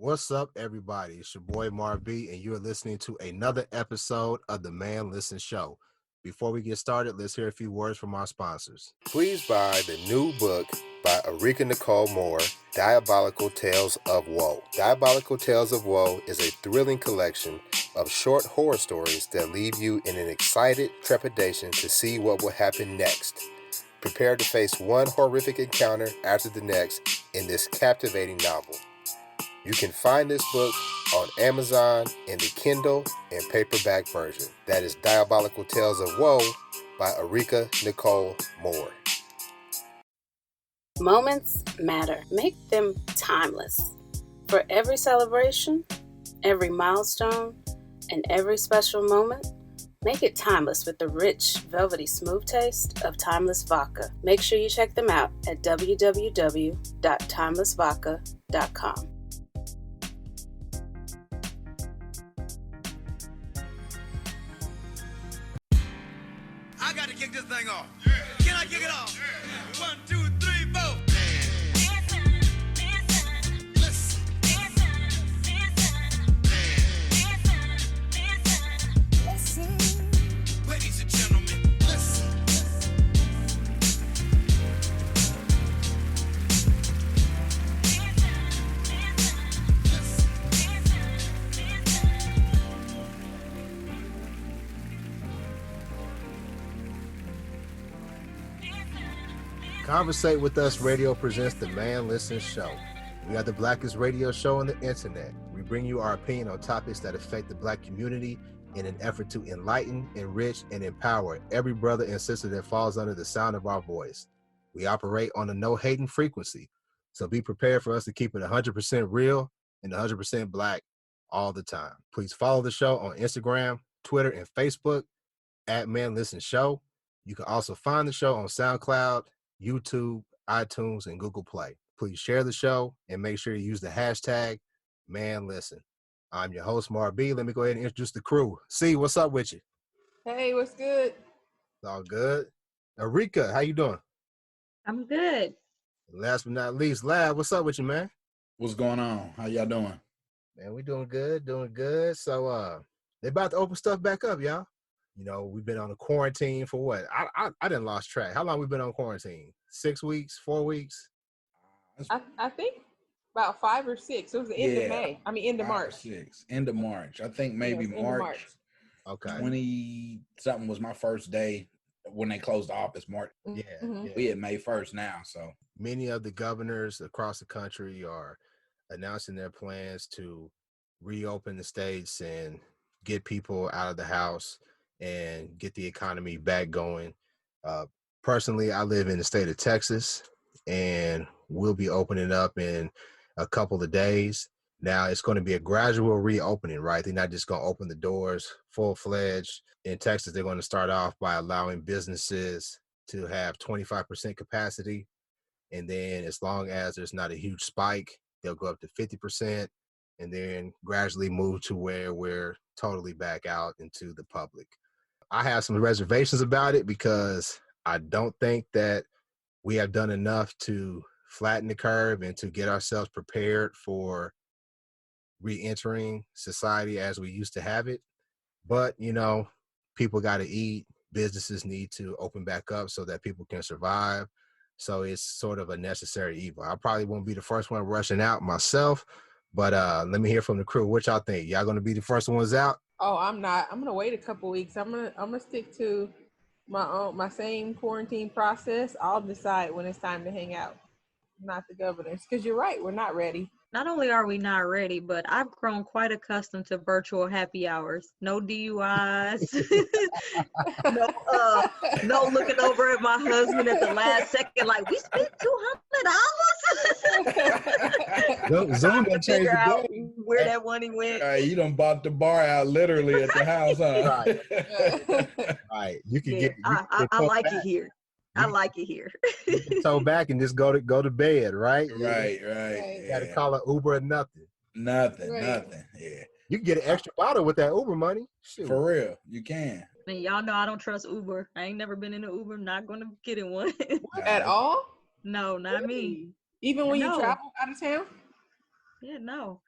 What's up, everybody? It's your boy Mar B, and you're listening to another episode of the Man Listen Show. Before we get started, let's hear a few words from our sponsors. Please buy the new book by Erika Nicole Moore, Diabolical Tales of Woe. Diabolical Tales of Woe is a thrilling collection of short horror stories that leave you in an excited trepidation to see what will happen next. Prepare to face one horrific encounter after the next in this captivating novel. You can find this book on Amazon in the Kindle and paperback version. That is Diabolical Tales of Woe by Erika Nicole Moore. Moments matter. Make them timeless. For every celebration, every milestone, and every special moment, make it timeless with the rich, velvety, smooth taste of Timeless Vodka. Make sure you check them out at www.timelessvodka.com. I got to kick this thing off. Yeah. Can I kick it off? Yeah. 1, 2, 3, 4. Listen. Ladies and gentlemen, listen. Conversate with Us Radio presents the Man Listen Show. We are the blackest radio show on the internet. We bring you our opinion on topics that affect the black community in an effort to enlighten, enrich, and empower every brother and sister that falls under the sound of our voice. We operate on a no-hating frequency, so be prepared for us to keep it 100% real and 100% black all the time. Please follow the show on Instagram, Twitter, and Facebook at Man Listen Show. You can also find the show on SoundCloud, YouTube, iTunes, and Google Play. Please share the show and make sure you use the hashtag ManListen. I'm your host, Mar B. Let me go ahead and introduce the crew. C, what's up with you? Hey, what's good? It's all good. Erika, how you doing? I'm good. Last but not least, Lab, what's up with you, man? What's going on? How y'all doing? Man, we doing good. So they about to open stuff back up, y'all. You know, we've been on a quarantine for what? I didn't lost track. How long we been on quarantine? 6 weeks, 4 weeks? I think about 5 or 6. It was the end of May. End of March. 6. End of March. I think maybe March. Okay. 20 something was my first day when they closed the office. March. Yeah, Mm-hmm. yeah. We at May 1st now. So Many of the governors across the country are announcing their plans to reopen the states and get people out of the house and get the economy back going. Personally, I live in the state of Texas, and we'll be opening up in a couple of days. Now, it's going to be a gradual reopening, right? They're not just going to open the doors full-fledged. In Texas, they're going to start off by allowing businesses to have 25% capacity. And then as long as there's not a huge spike, they'll go up to 50% and then gradually move to where we're totally back out into the public. I have some reservations about it because I don't think that we have done enough to flatten the curve and to get ourselves prepared for re-entering society as we used to have it. But, you know, people got to eat. Businesses need to open back up so that people can survive. So it's sort of a necessary evil. I probably won't be the first one rushing out myself, but let me hear from the crew. What y'all think? Y'all going to be the first ones out? Oh, I'm not. I'm gonna wait a couple weeks. I'm gonna stick to my same quarantine process. I'll decide when it's time to hang out, not the governors. Because you're right, we're not ready. Not only are we not ready, but I've grown quite accustomed to virtual happy hours. No DUIs, no looking over at my husband at the last second, like, we spent $200. Zoom done changed the game. Where that money went. you done bought the bar out literally at the house, huh? Right. You can get. I like it here. I like it here. Toe back and just go to bed, right? Right. You got to call an Uber or nothing. Nothing. Yeah. You can get an extra bottle with that Uber money. Shoot. For real, you can. And y'all know I don't trust Uber. I ain't never been in an Uber. Not gonna get in one. At all? No, not me. Even when you travel out of town? Yeah, no.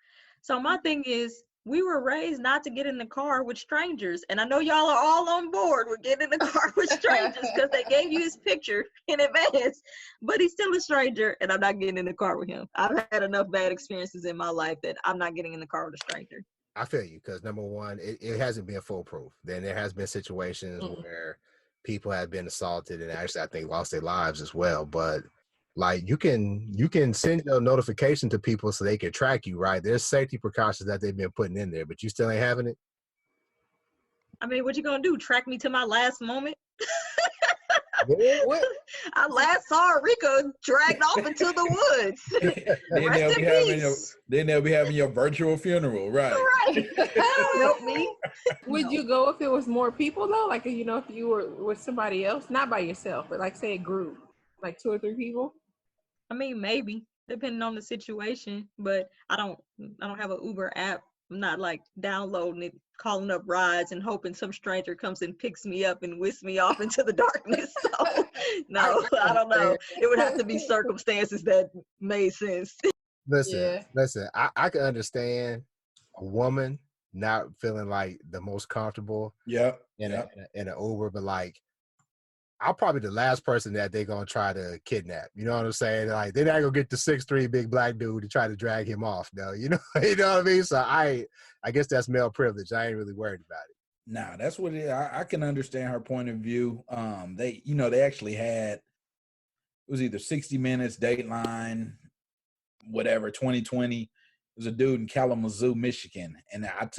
So my thing is, we were raised not to get in the car with strangers. And I know y'all are all on board with getting in the car with strangers because they gave you his picture in advance. But he's still a stranger, and I'm not getting in the car with him. I've had enough bad experiences in my life that I'm not getting in the car with a stranger. I feel you, because number one, it hasn't been foolproof. Then there has been situations where people have been assaulted and actually I think lost their lives as well. But like you can send a notification to people so they can track you, right? There's safety precautions that they've been putting in there, but you still ain't having it. I mean, what you gonna do? Track me to my last moment? What? I last saw Rika dragged off into the woods. Rest in peace. Then they'll be having your virtual funeral, right? Right. That'll help me. Would you go if it was more people though? Like, you know, if you were with somebody else, not by yourself, but like say a group, like 2 or 3 people? I mean, maybe depending on the situation, but I don't have an Uber app. I'm not like downloading it, calling up rides and hoping some stranger comes and picks me up and whisks me off into the darkness. So no, I don't know. It would have to be circumstances that made sense. Listen, I can understand a woman not feeling like the most comfortable in an Uber, but like I'm probably the last person that they're gonna try to kidnap. You know what I'm saying? Like they're not gonna get the 6'3" big black dude to try to drag him off. No, you know what I mean? So I guess that's male privilege. I ain't really worried about it. Nah, that's what it is. I can understand her point of view. They actually had, it was either 60 Minutes, Dateline, whatever, 2020. There's a dude in Kalamazoo, Michigan, and I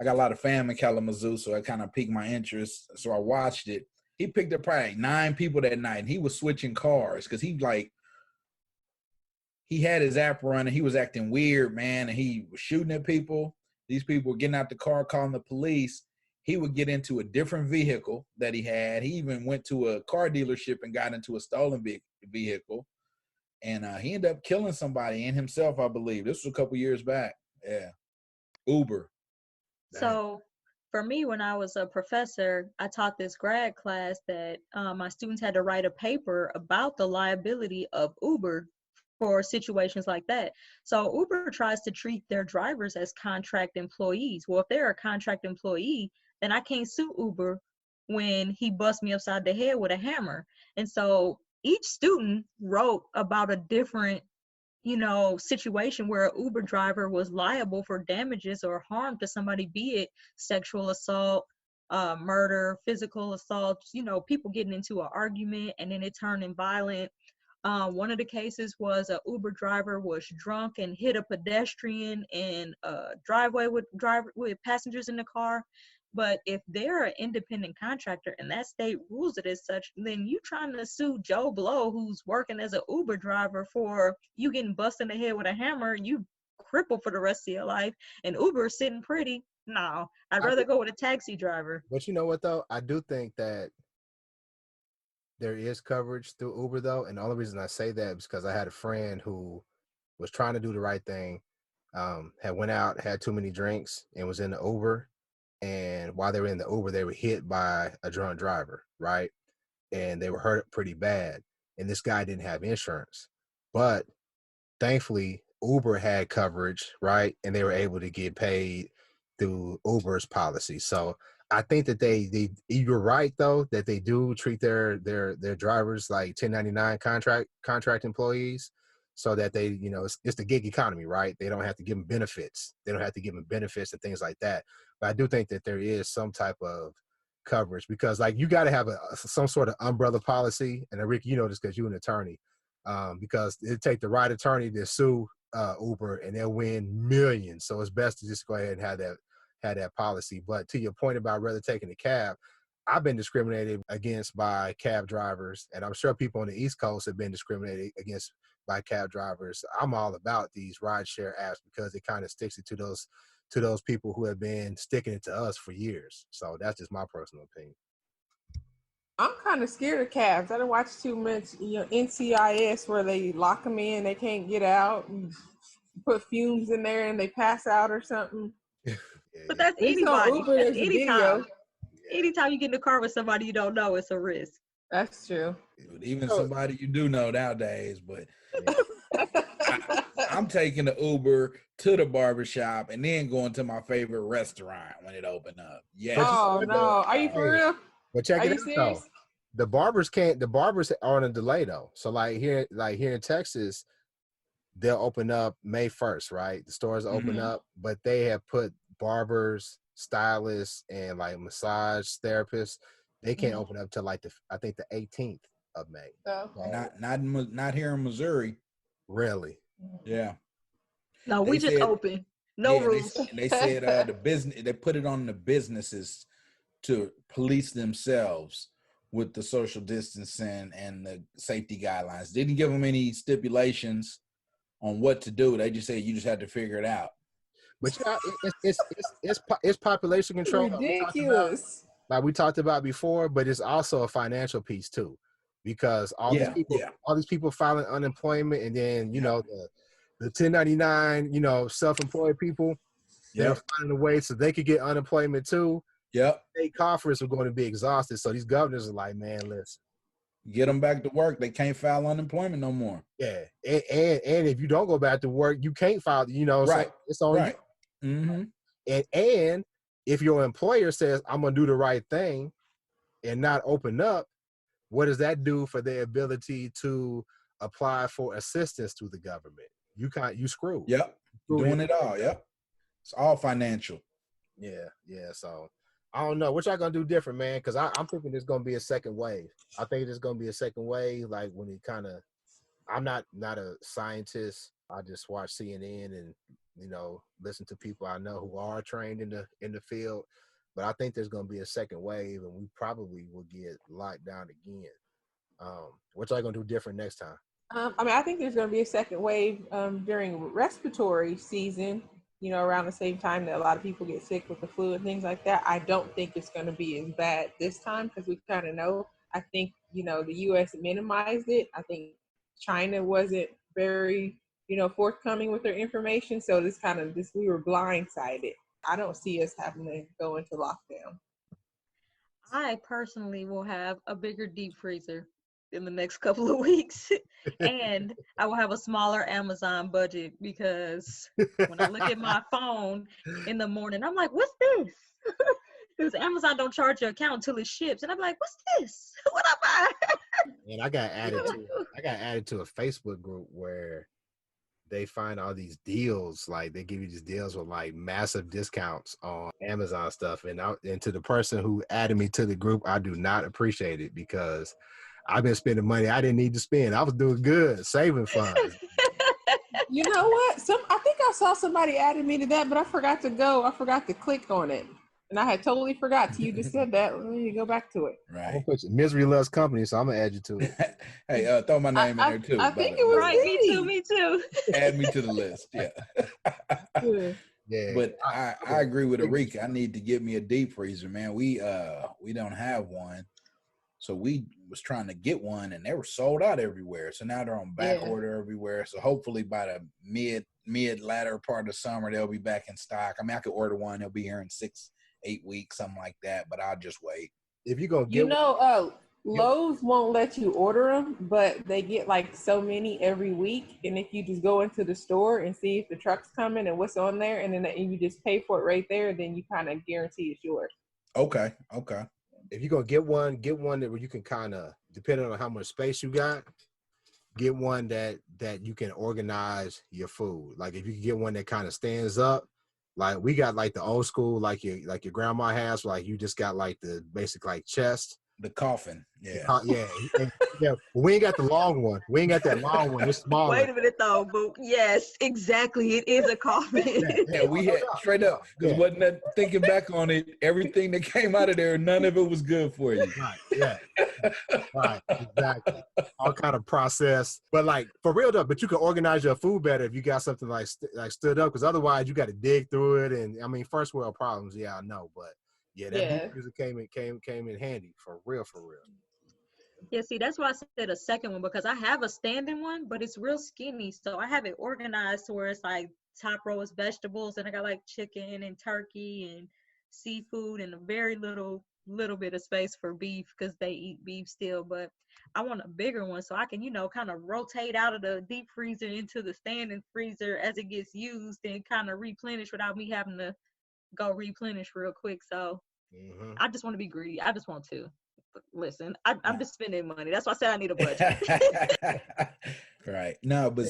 got a lot of fam in Kalamazoo, so it kind of piqued my interest. So I watched it. He picked up probably 9 people that night, and he was switching cars because he had his app running. He was acting weird, man, and he was shooting at people. These people were getting out the car, calling the police. He would get into a different vehicle that he had. He even went to a car dealership and got into a stolen vehicle. And he ended up killing somebody and himself, I believe. This was a couple years back. Yeah. Uber. So for me, when I was a professor, I taught this grad class that my students had to write a paper about the liability of Uber for situations like that. So Uber tries to treat their drivers as contract employees. Well, if they're a contract employee, then I can't sue Uber when he busts me upside the head with a hammer. And so each student wrote about a different situation where an Uber driver was liable for damages or harm to somebody, be it sexual assault, murder, physical assault, people getting into an argument and then it turning violent. One of the cases was an Uber driver was drunk and hit a pedestrian in a driveway with passengers in the car. But if they're an independent contractor and that state rules it as such, then you trying to sue Joe Blow, who's working as an Uber driver, for you getting busted in the head with a hammer, you crippled for the rest of your life, and Uber sitting pretty. No, I'd rather go with a taxi driver. But you know what, though? I do think that there is coverage through Uber, though. And the only reason I say that is because I had a friend who was trying to do the right thing, had went out, had too many drinks, and was in the Uber. And while they were in the Uber, they were hit by a drunk driver, right? And they were hurt pretty bad. And this guy didn't have insurance. But thankfully, Uber had coverage, right? And they were able to get paid through Uber's policy. So I think that you're right, though, that they do treat their drivers like 1099 contract employees, so that they, it's the gig economy, right? They don't have to give them benefits. They don't have to give them benefits and things like that. But I do think that there is some type of coverage, because like you got to have some sort of umbrella policy. And Rick, you know this because you're an attorney, because it take the right attorney to sue Uber and they'll win millions. So it's best to just go ahead and have that policy. But to your point about rather taking a cab, I've been discriminated against by cab drivers, and I'm sure people on the East Coast have been discriminated against by cab drivers. I'm all about these rideshare apps because it kind of sticks it to those people who have been sticking it to us for years. So that's just my personal opinion. I'm kind of scared of cabs. I don't watch too much, NCIS, where they lock them in, they can't get out, and put fumes in there and they pass out or something. But that's anybody. That's anytime. Anytime you get in the car with somebody you don't know, it's a risk. That's true. Even somebody you do know nowadays, but I'm taking the Uber to the barbershop and then going to my favorite restaurant when it open up. Yeah. Oh no, are you for real? But check Are it you out serious? though. The barbers can't. The barbers are on a delay though. So here in Texas, they'll open up May 1st, right? The stores open up, but they have put barbers, stylists, and like massage therapists. They can't open up till like I think the 18th of May. Oh. So, Not here in Missouri. really? Yeah. No, we just open. No rules. They said the business, they put it on the businesses to police themselves with the social distancing and the safety guidelines. Didn't give them any stipulations on what to do. They just said you just had to figure it out. But yeah, it's population control. Ridiculous. Like we talked about before, but it's also a financial piece too, because all these people filing unemployment, and then you know the 1099, self-employed people, they're finding a way so they could get unemployment too. Yep. State coffers are going to be exhausted, so these governors are like, man, listen, get them back to work. They can't file unemployment no more. Yeah, and if you don't go back to work, you can't file. Right. So it's on you. Mm-hmm. And if your employer says I'm gonna do the right thing and not open up, what does that do for their ability to apply for assistance to the government? You screwed. Yep. Doing it all. Yep. It's all financial. Yeah. So I don't know what y'all gonna do different, man. Because I'm thinking there's gonna be a second wave. I think there's gonna be a second wave, like when it kind of. I'm not a scientist. I just watch CNN and listen to people I know who are trained in the field. But I think there's gonna be a second wave, and we probably will get locked down again. What y'all gonna do different next time? I think there's going to be a second wave during respiratory season, around the same time that a lot of people get sick with the flu and things like that. I don't think it's going to be as bad this time because we kind of know. I think, the U.S. minimized it. I think China wasn't very, forthcoming with their information. So we were blindsided. I don't see us having to go into lockdown. I personally will have a bigger deep freezer in the next couple of weeks, and I will have a smaller Amazon budget because when I look at my phone in the morning, I'm like, what's this? Because Amazon don't charge your account until it ships, and I'm like, what's this? What am I? And I got added to a Facebook group where they find all these deals, like they give you these deals with like massive discounts on Amazon stuff. And to the person who added me to the group, I do not appreciate it because I've been spending money I didn't need to spend. I was doing good, saving funds. You know what? I think I saw somebody added me to that, but I forgot to click on it. And I had totally forgot till you just said that. Let me go back to it. Right. Misery loves company, so I'm gonna add you to it. Hey, throw my name in there too. I think it was right. Me too. Add me to the list. Yeah. Yeah. But I agree with Arika. I need to get me a deep freezer, man. We don't have one. So we was trying to get one and they were sold out everywhere. So now they're on back order everywhere. So hopefully by the latter part of the summer, they'll be back in stock. I mean, I could order one. They'll be here in 6-8 weeks, something like that. But I'll just wait. If you're going to get Lowe's won't let you order them, but they get like so many every week. And if you just go into the store and see if the truck's coming and what's on there, and then you just pay for it right there, then you kind of guarantee it's yours. Okay. If you're going to get one that where you can kind of, depending on how much space you got, get one that you can organize your food. Like if you can get one that kind of stands up, like we got like the old school, like your grandma has, like you just got like the basic like chest. The coffin. Yeah. Yeah. We ain't got the long one. We ain't got that long one. It's small. Wait a minute though, but yes, exactly. It is a coffin. Yeah, we had straight up. Because wasn't that thinking back on it, everything that came out of there, none of it was good for you. Right. Yeah. Right. Exactly. All kind of process. But like for real though, but you can organize your food better if you got something like stood up, because otherwise you got to dig through it. And I mean, first world problems. Yeah, I know, but. Yeah, that music came in handy for real. Yeah, see, that's why I said a second one, because I have a standing one, but it's real skinny. So I have it organized to where it's like top row is vegetables, and I got like chicken and turkey and seafood and a very little little bit of space for beef because they eat beef still, but I want a bigger one so I can, kind of rotate out of the deep freezer into the standing freezer as it gets used and kind of replenish without me having to go replenish real quick. So I just want to be greedy. I just want to. Listen, I'm just spending money. That's why I said I need a budget. Right. No, but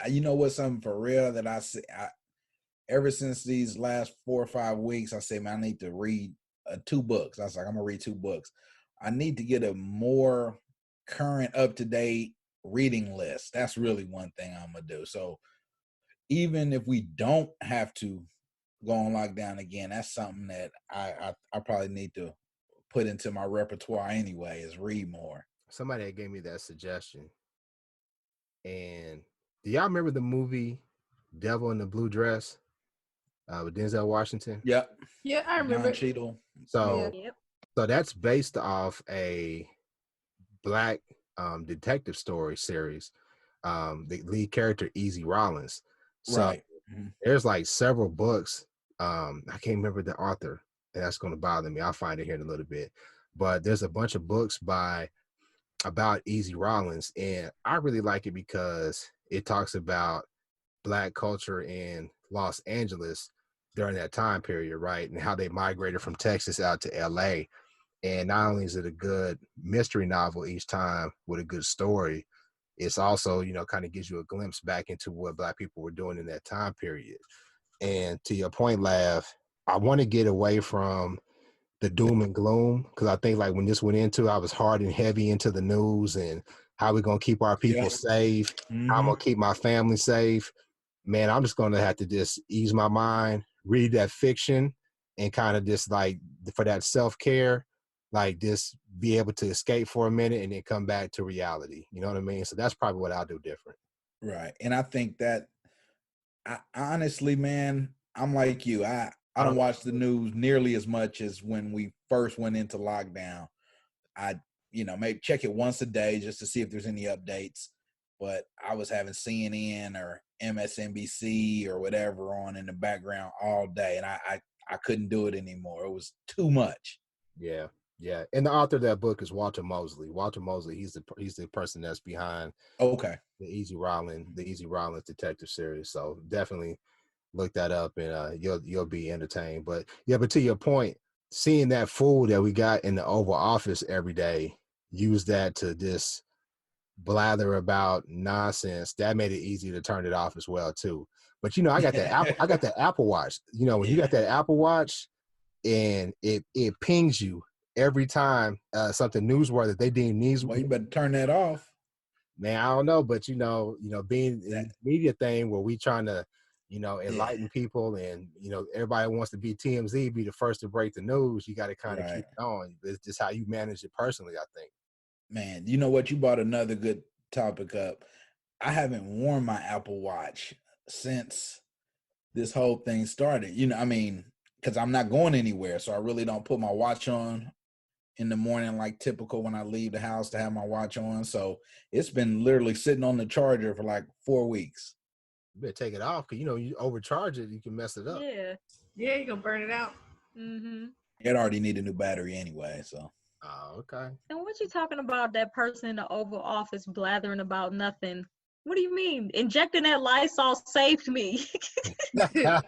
you know what? Something for real that I see. Ever since these last 4 or 5 weeks, I say, man, I need to read 2 books. I was like, I'm gonna read 2 books. I need to get a more current, up to date reading list. That's really one thing I'm gonna do. So even if we don't have to go on lockdown again, that's something that I probably need to put into my repertoire anyway, is read more. Somebody had gave me that suggestion. And do y'all remember the movie Devil in the Blue Dress with Denzel Washington? Yep. Yeah, I remember. Don Cheadle. So, Yep. so that's based off a black detective story series. The lead character, Easy Rollins. So Right. there's like several books. I can't remember the author, and that's going to bother me. I'll find it here in a little bit. But there's a bunch of books about Easy Rollins, and I really like it because it talks about black culture in Los Angeles during that time period, right? And how they migrated from Texas out to LA. And not only is it a good mystery novel each time with a good story, it's also, kind of gives you a glimpse back into what black people were doing in that time period. And to your point, Lav, I want to get away from the doom and gloom, because I think like when this went into, I was hard and heavy into the news and how we're going to keep our people safe, how I'm going to keep my family safe. Man, I'm just going to have to just ease my mind, read that fiction, and kind of just like for that self-care, like just be able to escape for a minute and then come back to reality. You know what I mean? So that's probably what I'll do different. Right. And I think that honestly, man, I'm like you. I don't watch the news nearly as much as when we first went into lockdown. I, maybe check it once a day just to see if there's any updates. But I was having CNN or MSNBC or whatever on in the background all day, and I couldn't do it anymore. It was too much. Yeah. Yeah. And the author of that book is Walter Mosley. Walter Mosley, he's the person that's behind the Easy Rollins detective series. So definitely look that up, and you'll be entertained. But to your point, seeing that food that we got in the Oval Office every day, use that to just blather about nonsense, that made it easy to turn it off as well too. But I got that Apple Watch. When you got that Apple Watch and it pings you every time something newsworthy they deem newsworthy. Well, you better turn that off. Man, I don't know, but being in the media thing where we trying to enlighten people, and everybody wants to be TMZ, be the first to break the news. You got to kind of keep it on. It's just how you manage it personally, I think. Man, you know what? You brought another good topic up. I haven't worn my Apple Watch since this whole thing started. Because I'm not going anywhere, so I really don't put my watch on in the morning like typical when I leave the house to have my watch on. So it's been literally sitting on the charger for like 4 weeks. You better take it off, because you overcharge it, you can mess it up. Yeah, you're gonna burn it out. It already need a new battery anyway, so. Oh, okay. And what you talking about, that person in the Oval Office blathering about nothing? What do you mean? Injecting that Lysol saved me. Yeah.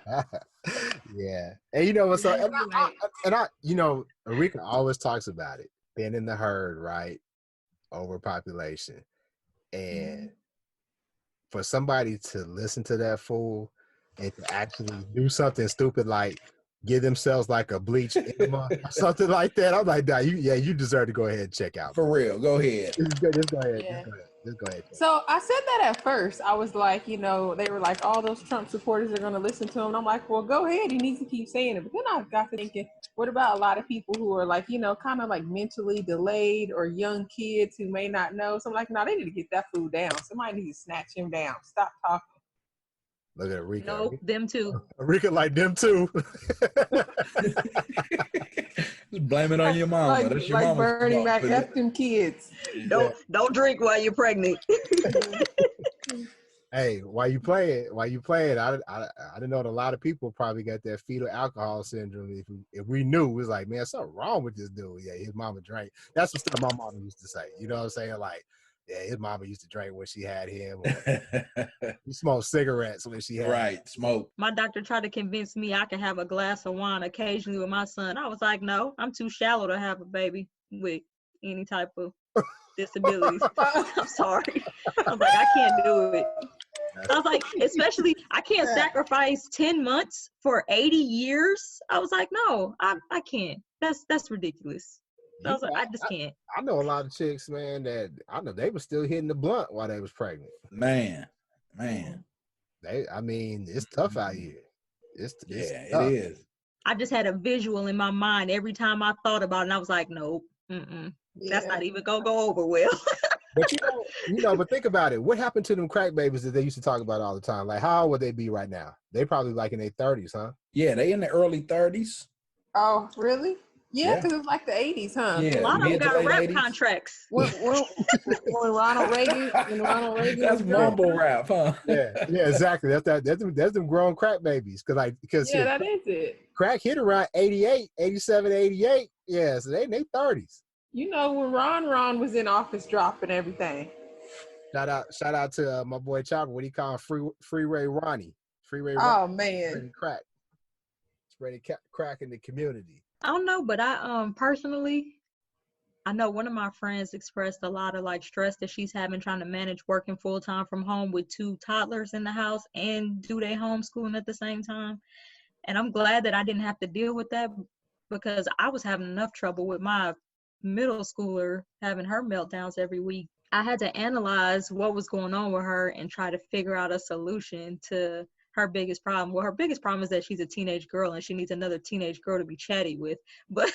And what's up? And I Erika always talks about it, being in the herd, right? Overpopulation. And for somebody to listen to that fool and to actually do something stupid like give themselves like a bleach enema or something like that, I'm like, nah, you deserve to go ahead and check out. For real, go ahead. Just go ahead. Yeah. Just go ahead. So I said that at first. I was like, they were like, all those Trump supporters are going to listen to him. And I'm like, well, go ahead. He needs to keep saying it. But then I got to thinking, what about a lot of people who are like, kind of like mentally delayed, or young kids who may not know? So I'm like, no, they need to get that fool down. Somebody needs to snatch him down. Stop talking. Look at Erika. Nope, them too. Erika like them too. Just blame it on your mama. That's your mama's Bernie fault. Mac, F them kids. Don't drink while you're pregnant. Hey, while you playing, I didn't know that a lot of people probably got that fetal alcohol syndrome. If we knew, it was like, man, something wrong with this dude. Yeah, his mama drank. That's the stuff my mama used to say. You know what I'm saying? Like, yeah, his mama used to drink when she had him. Or he smoked cigarettes when she had him. Right, smoke. My doctor tried to convince me I could have a glass of wine occasionally with my son. I was like, no, I'm too shallow to have a baby with any type of disabilities. I'm sorry. I was like, I can't do it. I was like, especially, I can't sacrifice 10 months for 80 years. I was like, no, I can't. That's ridiculous. I was like, I just can't. I know a lot of chicks, man, that I know they were still hitting the blunt while they was pregnant. Man. I mean, it's tough out here. It's tough. It is. I just had a visual in my mind every time I thought about it, and I was like, nope, that's not even gonna go over well. But but think about it. What happened to them crack babies that they used to talk about all the time? Like, how old would they be right now? They probably like in their 30s, huh? Yeah, they in the early 30s. Oh, really? Yeah, because it's like the 80s, huh? Yeah, A lot of them got rap 80s. Contracts. When Ronald Reagan, That's mumble rap, huh? Yeah, exactly. That's them grown crack babies. That is it. Crack hit around 88, 87, 88. Yeah, so they in their 30s. You know, when Ron was in office dropping everything. Shout out to my boy Chopper. What he called Freeway Ronnie. Oh, man. Spreading crack in the community. I don't know, but I personally, I know one of my friends expressed a lot of like stress that she's having trying to manage working full time from home with 2 toddlers in the house and do their homeschooling at the same time. And I'm glad that I didn't have to deal with that because I was having enough trouble with my middle schooler having her meltdowns every week. I had to analyze what was going on with her and try to figure out a solution to her biggest problem. Well, her biggest problem is that she's a teenage girl and she needs another teenage girl to be chatty with. But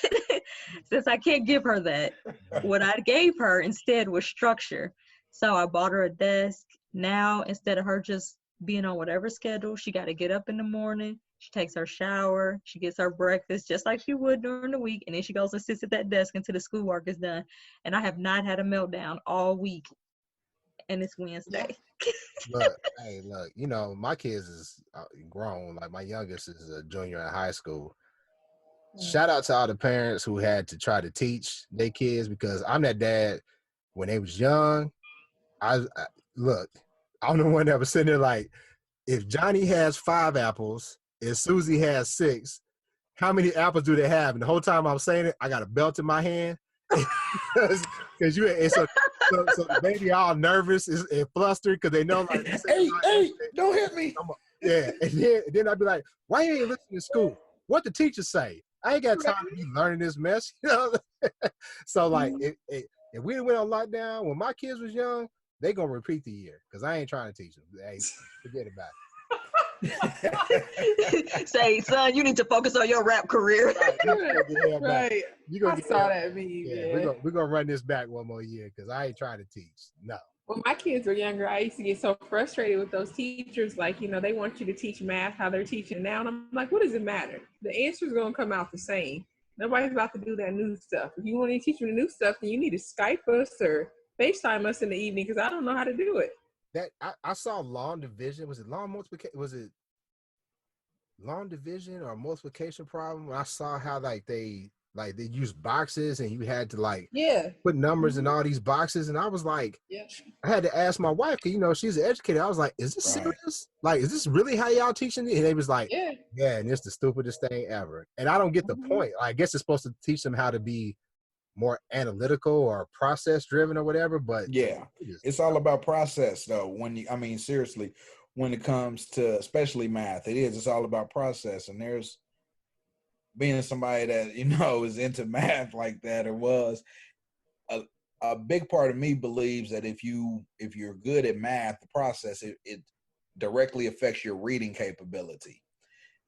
since I can't give her that, what I gave her instead was structure. So I bought her a desk. Now, instead of her just being on whatever schedule, she got to get up in the morning. She takes her shower. She gets her breakfast just like she would during the week. And then she goes and sits at that desk until the schoolwork is done. And I have not had a meltdown all week. And it's Wednesday. Look, my kids is grown. Like my youngest is a junior in high school. Shout out to all the parents who had to try to teach their kids because I'm that dad when they was young. I'm the one that was sitting there like, if Johnny has 5 apples and Susie has 6, how many apples do they have? And the whole time I'm saying it, I got a belt in my hand. Because so the baby all nervous and flustered because they know like hey, don't hit me. Yeah, and then I'd be like, why you ain't listening to school? What the teachers say? I ain't got time to be learning this mess, So like, if we went on lockdown when my kids was young, they gonna repeat the year because I ain't trying to teach them. Hey, forget about it. Say, son, you need to focus on your rap career. Right. I saw that meme. Yeah, we're gonna run this back one more year because I ain't trying to teach. No. When my kids were younger, I used to get so frustrated with those teachers. Like, they want you to teach math how they're teaching now. And I'm like, what does it matter? The answer's going to come out the same. Nobody's about to do that new stuff. If you want to teach me the new stuff, then you need to Skype us or FaceTime us in the evening because I don't know how to do it. That I saw long division. Was it long multiplication? Was it long division or multiplication problem? I saw how they use boxes and you had to put numbers in all these boxes, and I was like, I had to ask my wife because she's an educator. I was like, is this serious? Like, is this really how y'all teaching it? And they was like, yeah, and it's the stupidest thing ever. And I don't get the point. I guess it's supposed to teach them how to be more analytical or process driven or whatever, but it's all about process though. Seriously, when it comes to especially math, it's all about process. And there's being somebody that is into math like that or was a big part of me believes that if you're good at math, the process it directly affects your reading capability,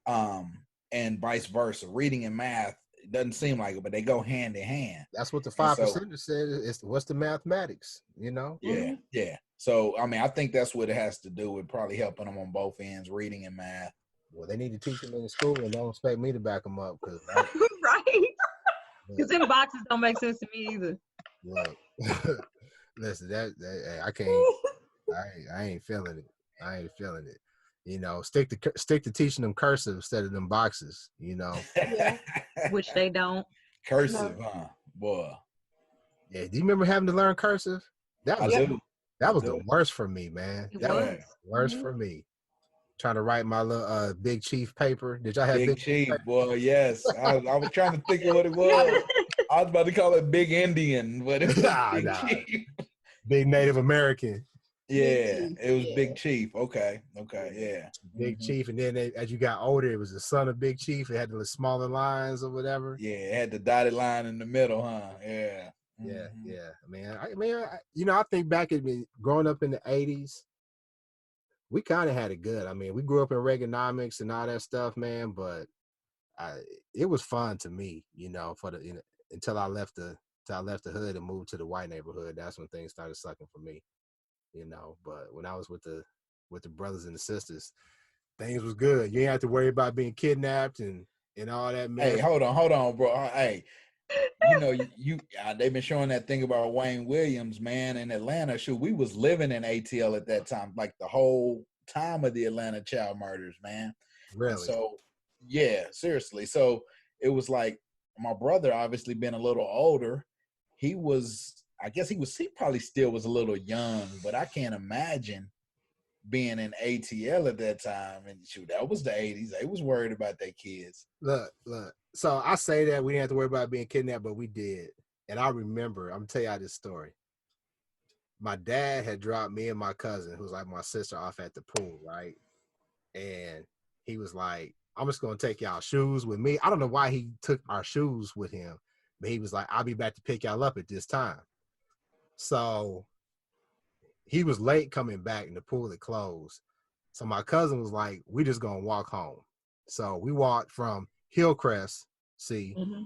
and vice versa. Reading and math, it doesn't seem like it, but they go hand in hand. That's what the 5% said. It's what's the mathematics, Yeah. So I think that's what it has to do with probably helping them on both ends, reading and math. Well, they need to teach them in the school and don't expect me to back them up because right. Because them boxes don't make sense to me either. Look, listen, that I can't. I ain't feeling it. I ain't feeling it. Stick to teaching them cursive instead of them boxes. Yeah. Which they don't. Cursive, huh? Boy, Yeah. Do you remember having to learn cursive? That I was do. that I was do. the worst for me, man. It That was Yeah. was. the worst Mhm. for me. Trying to write my little Big Chief paper. Did y'all have Big Big Chief Chief, paper? boy, yes. I was trying to think of what it was. I was about to call it Big Indian, but it was Nah, Big nah. Chief. Big Native American. Yeah, Chief, it was yeah. Big Chief. Okay, yeah. Big Mhm. Chief, and then as you got older, it was the son of Big Chief. It had the smaller lines or whatever. Yeah, it had the dotted line in the middle, huh? Yeah. Yeah, Mhm. yeah, man. I think back at me growing up in the '80s, we kind of had it good. I mean, we grew up in Reaganomics and all that stuff, man. But it was fun to me, until I left the hood and moved to the white neighborhood. That's when things started sucking for me, But when I was with the brothers and the sisters, things was good. You ain't have to worry about being kidnapped and all that Hey, mess. hold on, bro. Hey, they've been showing that thing about Wayne Williams, man, in Atlanta. Shoot, we was living in ATL at that time, like the whole time of the Atlanta child murders, man. And Really. so, yeah, seriously. So it was like my brother, obviously being a little older, he probably still was a little young, but I can't imagine being in ATL at that time. And shoot, that was the 80s. They was worried about their kids. Look. So I say that we didn't have to worry about being kidnapped, but we did. And I remember, I'm gonna tell y'all this story. My dad had dropped me and my cousin, who's like my sister, off at the pool, right? And he was like, I'm just gonna take y'all shoes with me. I don't know why he took our shoes with him, but he was like, I'll be back to pick y'all up at this time. So he was late coming back and the pool had closed. So my cousin was like, we just gonna walk home. So we walked from Hillcrest. See, Mm-hmm.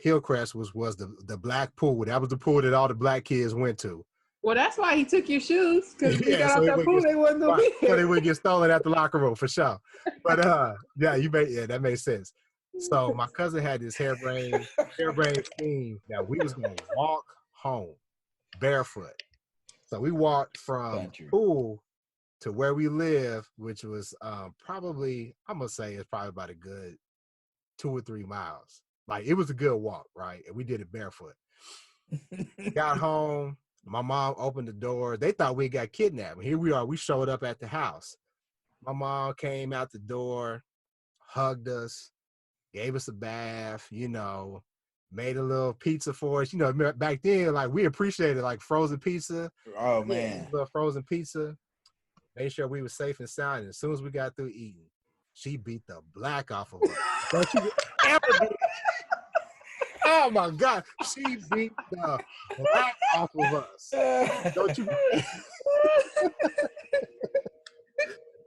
Hillcrest was the black pool. That was the pool that all the black kids went to. Well, that's why he took your shoes, because if you Yeah, got so off they that would pool, get they wasn't gonna right, be so there. they would get stolen at the locker room for sure. But that made sense. So my cousin had this harebrained scheme that we was gonna walk home barefoot. So we walked from the Country. pool to where we live, which was probably, I'm gonna say it's probably about a good 2 or 3 miles. Like it was a good walk, right? And we did it barefoot. Got home, my mom opened the door. They thought we got kidnapped. And here we are. We showed up at the house. My mom came out the door, hugged us, gave us a bath, made a little pizza for us. Back then, like we appreciated like frozen pizza, Oh Yeah. man. little frozen pizza. Made sure we were safe and sound. And as soon as we got through eating, she beat the black off of us. Don't you ever do Oh my God. She beat the black off of us. Don't you?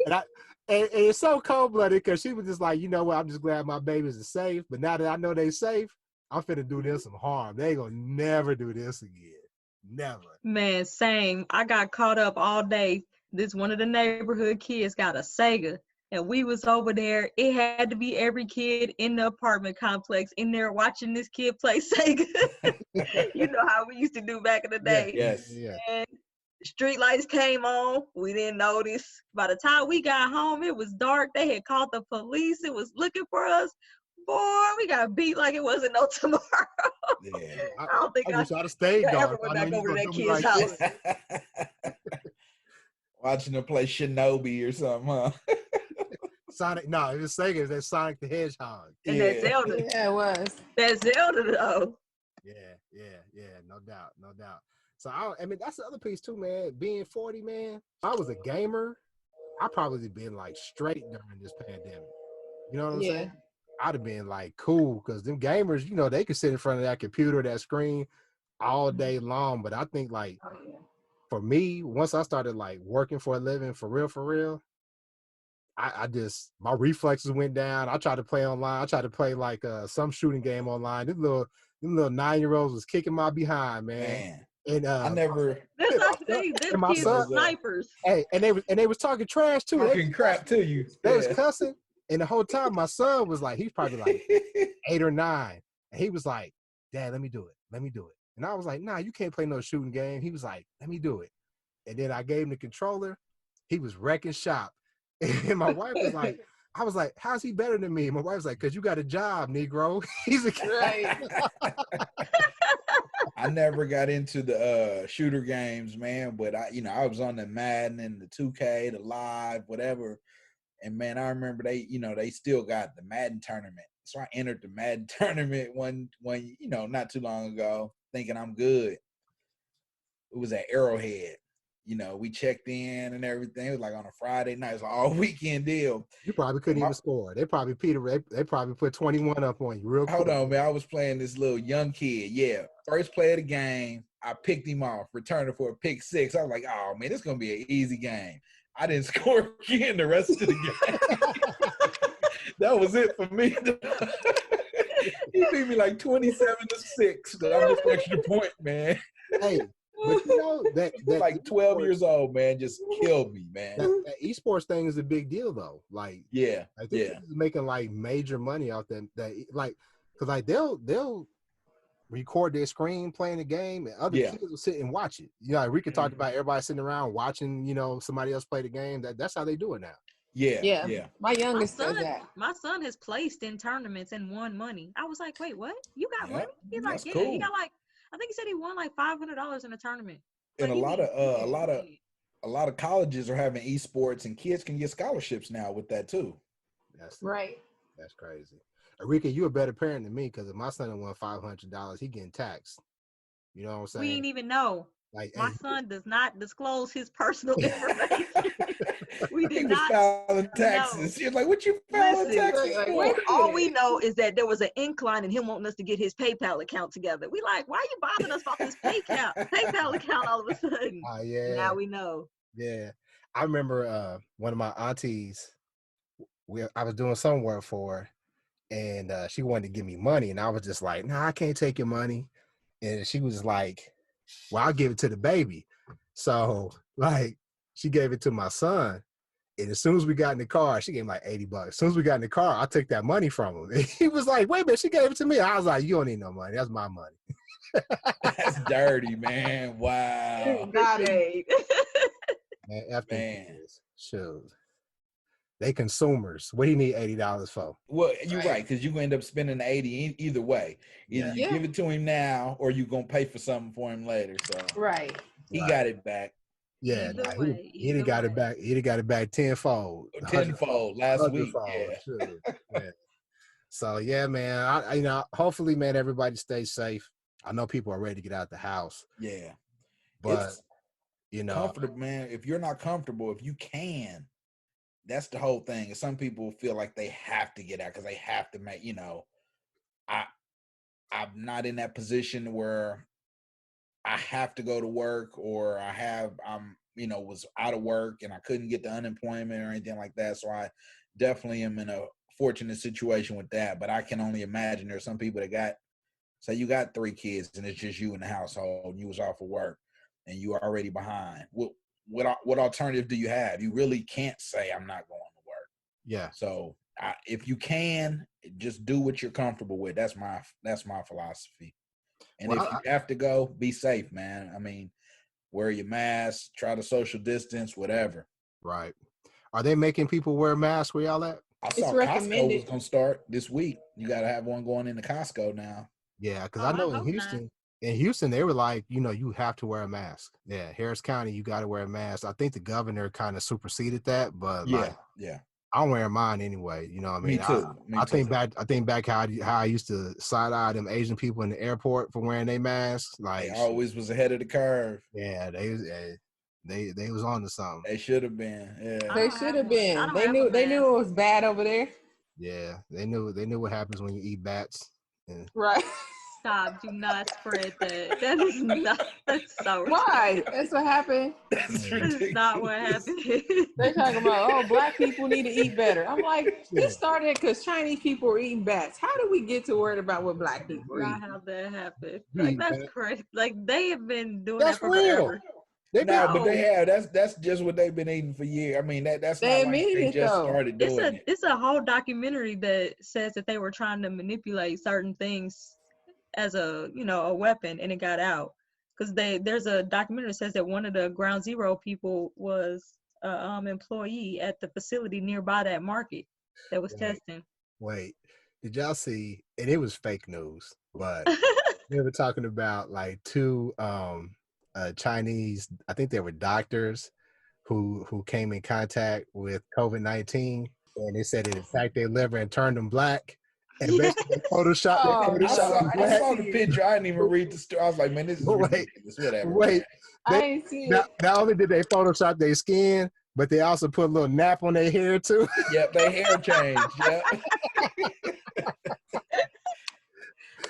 And, and it's so cold-blooded because she was just like, you know what? I'm just glad my babies are safe. But now that I know they safe, I'm finna do them some harm. They ain't gonna never do this again. Never. Man, same. I got caught up all day. This one of the neighborhood kids got a Sega, and we was over there. It had to be every kid in the apartment complex in there watching this kid play Sega. You know how we used to do back in the Yeah. day. Yes. Yeah. And street lights came on. We didn't notice. By the time we got home, it was dark. They had called the police. It was looking for us. Boy, we got beat like it wasn't no tomorrow. Yeah. I don't think I I wish I'd have stayed ever dark. went I know back you over to gonna that do me kid's like house. this. Watching them play Shinobi or something, huh? Sonic, no, it was Sega. It was that Sonic the Hedgehog. And that Zelda. Yeah, it was. That Zelda though. Yeah, no doubt. So I mean, that's the other piece too, man. Being 40, man. If I was a gamer, I probably been like straight during this pandemic. You know what I'm Yeah. saying? I'd have been like cool because them gamers, they could sit in front of that computer, that screen all day long. But I think like Oh, yeah. for me, once I started like working for a living for real, I just my reflexes went down. I tried to play online. I tried to play like some shooting game online. Them little 9-year-olds was kicking my behind, man. Man, And I never. That's my how son, they and them my kids son, are snipers. hey, and they was talking trash too. They was Talking crap to you. They was Yeah. cussing, and the whole time my son was like, he's probably like 8 or 9, and he was like, "Dad, let me do it. And I was like, "Nah, you can't play no shooting game." He was like, "Let me do it." And then I gave him the controller, he was wrecking shop. And my wife was like, I was like, how's he better than me? And my wife was like, because you got a job, Negro. He's a Right. I never got into the shooter games, man, but I was on the Madden and the 2K, the Live, whatever. And man, I remember they still got the Madden tournament. So I entered the Madden tournament one, not too long ago, thinking I'm good. It was at Arrowhead. We checked in and everything. It was like on a Friday night. It was an all weekend deal. You probably couldn't even score. They probably they probably put 21 up on you real quick. Hold on, man. I was playing this little young kid. Yeah. First play of the game, I picked him off, returning for a pick six. I was like, oh man, this is gonna be an easy game. I didn't score again the rest of the game. That was it for me. He beat me like 27-6. So I'm just extra point, man. Hey, but that like 12 years old, man, just killed me, man. That esports thing is a big deal though. Like, yeah, I think making like major money off them. That like, because like they'll record their screen playing the game, and other kids will sit and watch it. Like Rika talked about everybody sitting around watching, somebody else play the game. That's how they do it now. Yeah. My youngest does that. My son has placed in tournaments and won money. I was like, wait, what? You got money? He's like, yeah. Cool. He got like, I think he said he won like $500 in a tournament. And a lot of colleges are having esports, and kids can get scholarships now with that too. That's right. That's crazy. Rika, you a better parent than me, because if my son won $500, he getting taxed. You know what I'm saying? We ain't even know. Like, my son does not disclose his personal information. We did not filing taxes. You're like, what you filing taxes for? All we know is that there was an incline in him wanting us to get his PayPal account together. We like, why are you bothering us about this PayPal account all of a sudden? Yeah. Now we know. Yeah. I remember one of my aunties, I was doing some work for her, and she wanted to give me money, and I was just like, nah, I can't take your money. And she was like, well, I'll give it to the baby. So like, she gave it to my son, and as soon as we got in the car, she gave him like $80. As soon as we got in the car, I took that money from him. And he was like, wait a minute, she gave it to me. I was like, you don't need no money. That's my money. That's dirty, man. Wow. Man, shoot. They consumers. What do you need $80 for? Well, you're right, because you end up spending the 80 either way. Either you give it to him now, or you're gonna pay for something for him later. So he got it back. Yeah, he didn't got it back. He got it back tenfold. Tenfold last week. Yeah. So yeah, man. I hopefully, man, everybody stays safe. I know people are ready to get out the house. Yeah, but comfortable, man. If you're not comfortable, if you can. That's the whole thing. And some people feel like they have to get out because they have to make, I'm not in that position where I have to go to work, or was out of work and I couldn't get the unemployment or anything like that. So I definitely am in a fortunate situation with that. But I can only imagine there's some people that say you got 3 kids and it's just you in the household and you was off of work and you are already behind. What alternative do you have? You really can't say I'm not going to work. Yeah. So if you can, just do what you're comfortable with. That's my philosophy. And if you have to go, be safe, man. I mean, wear your mask, try to social distance, whatever. Right. Are they making people wear masks where y'all at? I saw Costco was going to start this week. You got to have one going into Costco now. Yeah, because I know in Houston, they were like, you have to wear a mask. Yeah, Harris County, you got to wear a mask. I think the governor kind of superseded that, but I'm wearing mine anyway. You know what I mean? Me too. I think back how I used to side eye them Asian people in the airport for wearing their masks. Like, they always was ahead of the curve. Yeah, they was on to something. They should have been. Yeah, they should have been. They knew it was bad over there. Yeah, they knew what happens when you eat bats. Yeah. Right. Stop! Do not spread that. That is not. That's so why? That's what happened. That's not what happened. They're talking about, black people need to eat better. I'm like, this started because Chinese people were eating bats. How do we get to worried about what black people eat? Not how that happened. Like, that's crazy. Like, they have been doing that for forever. But they have. That's just what they've been eating for years. I mean, that's not like they just started doing it. It's a whole documentary that says that they were trying to manipulate certain things as a weapon, and it got out because there's a documentary that says that one of the Ground Zero people was employee at the facility nearby that market that was Wait, testing. wait. Did y'all see? And it was fake news, but they were talking about like two Chinese, I think they were doctors who came in contact with COVID-19, and they said it attacked their liver and turned them black. And Yeah. basically Photoshop, they Oh, I Photoshop saw, them I I didn't black. saw see the it. picture. I didn't even read the story. I was like, man, this is Wait, ridiculous. Whatever. wait. I They didn't see it. not only did they Photoshop their skin, but they also put a little nap on their hair too. Yep, they hair changed. Yep.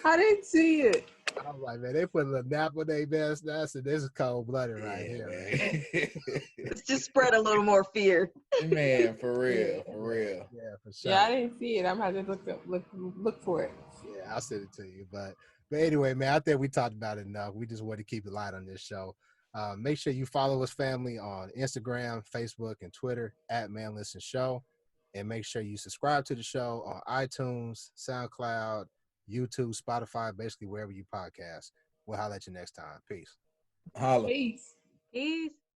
I didn't see it. I was like, man, they put a little nap on their vest. I said, this is cold blooded right here, man. Let's just spread a little more fear. Man, for real, for real. Yeah, for sure. Yeah, I didn't see it. I'm gonna have to look for it. Yeah, I'll send it to you. But anyway, man, I think we talked about it enough. We just want to keep it light on this show. Make sure you follow us, family, on Instagram, Facebook, and Twitter at Man Listen Show. And make sure you subscribe to the show on iTunes, SoundCloud, YouTube, Spotify, basically wherever you podcast. We'll holler at you next time. Peace. Holla. Peace. Peace.